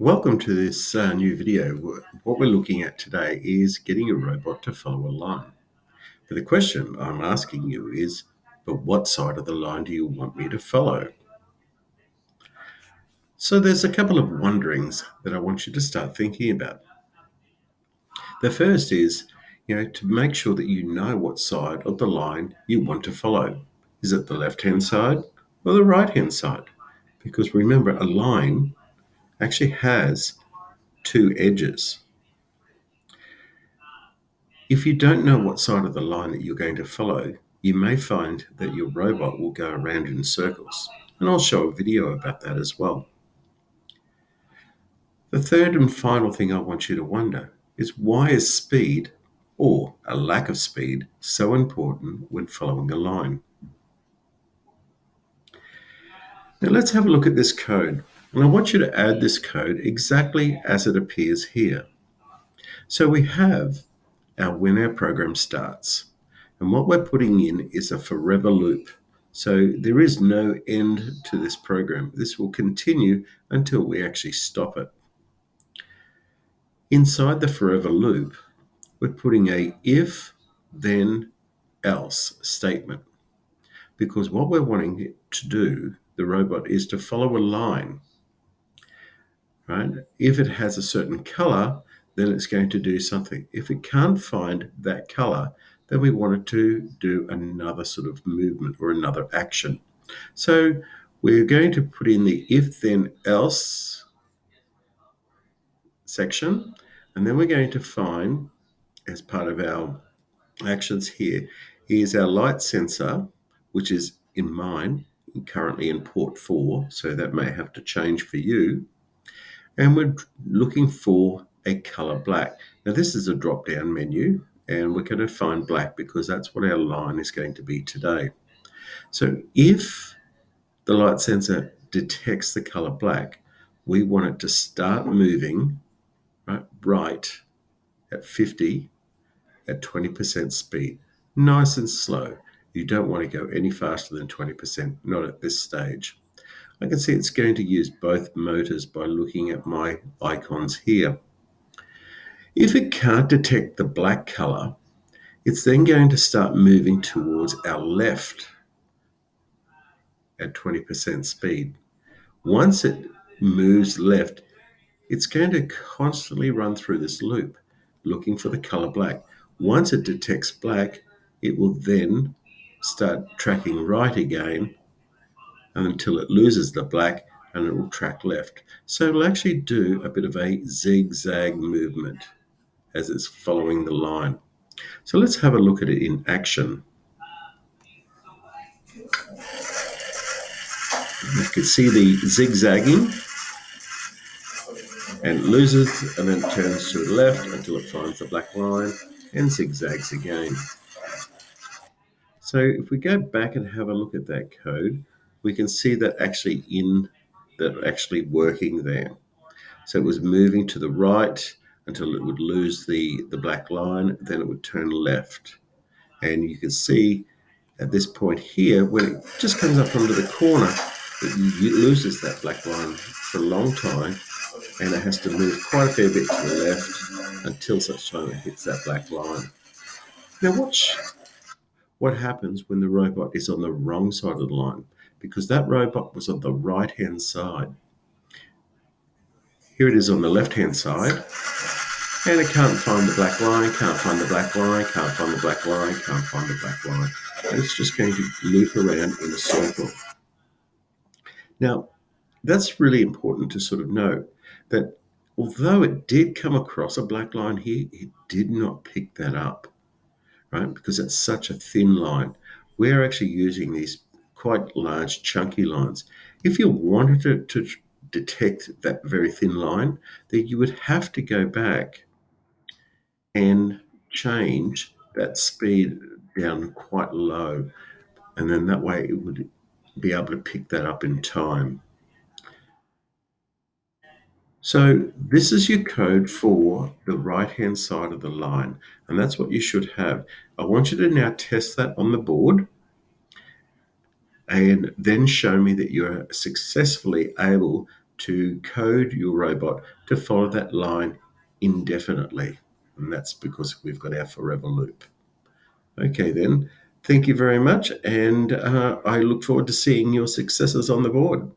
Welcome to this new video. What we're looking at today is getting a robot to follow a line. But the question I'm asking you is, but what side of the line do you want me to follow? So there's a couple of wonderings that I want you to start thinking about. The first is, to make sure that you know what side of the line you want to follow. Is it the left-hand side or the right-hand side? Because remember, a line actually has two edges. If you don't know what side of the line that you're going to follow, you may find that your robot will go around in circles. And I'll show a video about that as well. The third and final thing I want you to wonder is, why is speed, or a lack of speed, so important when following a line? Now let's have a look at this code. And I want you to add this code exactly as it appears here. So we have when our program starts. And what we're putting in is a forever loop. So there is no end to this program. This will continue until we actually stop it. Inside the forever loop, we're putting a if, then, else statement. Because what we're wanting it to do, the robot, is to follow a line. Right? If it has a certain color, then it's going to do something. If it can't find that color, then we want it to do another sort of movement or another action. So we're going to put in the if then else section, and then we're going to find, as part of our actions here, is our light sensor, which is in mine currently in port 4, so that may have to change for you. And we're looking for a color black. Now this is a drop-down menu, and we're going to find black because that's what our line is going to be today. So if the light sensor detects the color black, we want it to start moving right at 50 at 20% speed, nice and slow. You don't want to go any faster than 20%, not at this stage. I can see it's going to use both motors by looking at my icons here. If it can't detect the black color, it's then going to start moving towards our left at 20% speed. Once it moves left, it's going to constantly run through this loop, looking for the color black. Once it detects black, it will then start tracking right again until it loses the black, and it will track left. So it'll actually do a bit of a zigzag movement as it's following the line. So let's have a look at it in action. You can see the zigzagging, and it loses and then turns to the left until it finds the black line and zigzags again. So if we go back and have a look at that code, we can see that actually working there. So it was moving to the right until it would lose the black line, then it would turn left. And you can see at this point here, when it just comes up onto the corner, it loses that black line for a long time, and it has to move quite a fair bit to the left until such time it hits that black line. Now watch what happens when the robot is on the wrong side of the line, because that robot was on the right-hand side. Here it is on the left-hand side, and it can't find the black line, can't find the black line, can't find the black line, can't find the black line. And it's just going to loop around in a circle. Now, that's really important to sort of know that although it did come across a black line here, it did not pick that up, right? Because it's such a thin line. We're actually using these quite large, chunky lines. If you wanted to detect that very thin line, then you would have to go back and change that speed down quite low. And then that way it would be able to pick that up in time. So this is your code for the right-hand side of the line, and that's what you should have. I want you to now test that on the board and then show me that you're successfully able to code your robot to follow that line indefinitely. And that's because we've got our forever loop. Okay, then. Thank you very much. And I look forward to seeing your successes on the board.